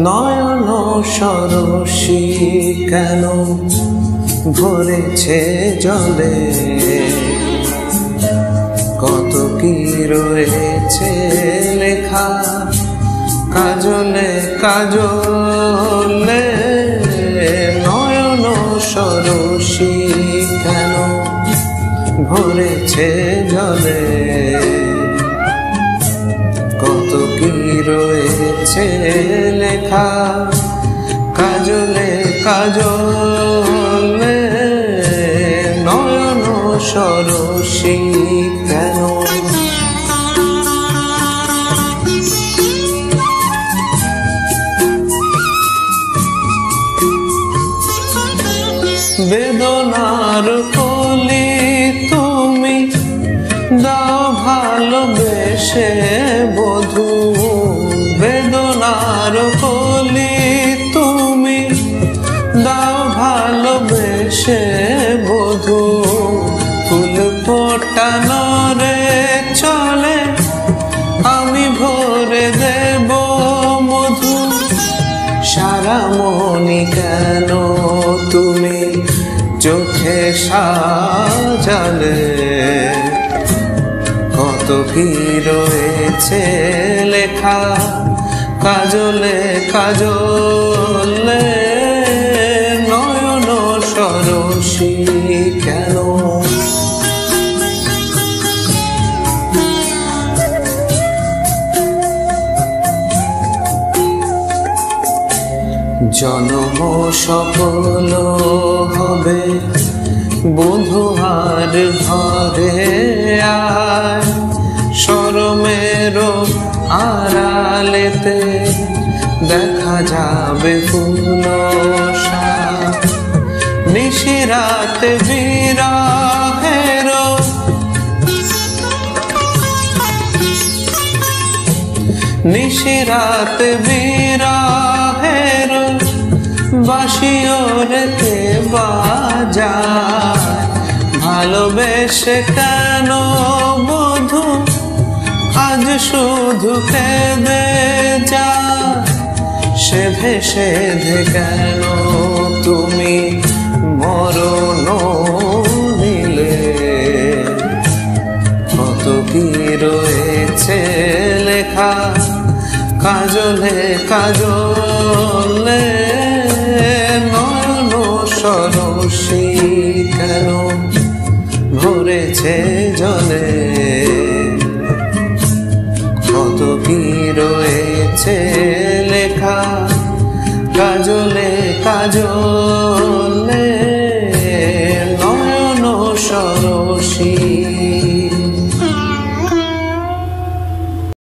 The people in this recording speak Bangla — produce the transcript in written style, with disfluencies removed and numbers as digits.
নয়ন সরসী কেন ভরেছে জলে, কত কি রয়েছে লেখা কাজলে কাজলে। নয়ন সরসী কেন ভরেছে জলে, কত কি রয়েছে লেখা কাজলে কাজলে। নয়ন সরসী কেন। বেদনার কলি তুমি দাও ভালোবেসে বধূ, বেদনার কলি তুমি দাও ভালোবেসে বধূ। ফুল ফোটানো রে চলে আমি ভরে দেব মধু। সারা মনি কেন তুমি চোখে সাজালে, কত কি রয়েছে লেখা কাজলে কাজলে। নয়ন সরসী কেন। জনম সফল হবে বধূয়ার ঘরে আয়, শরমের আড়ালেতে দেখা যাবে ফুল সাজ। নিশিরাতে বিরহের নিশিরাতে বিরহের বাঁশিও রেতে বাজায়। ভালোবেসে কেন বধূ আজ শুধু কেঁদে যায়, সে ভেসে কেন তুমি মরণ নিলে। কত কি রয়েছে লেখা কাজলে কাজলে। নয়ন সরসী কেন ভরেছে জলে, কত কি রয়েছে লেখা কাজলে কাজলে। নয়ন সরসী।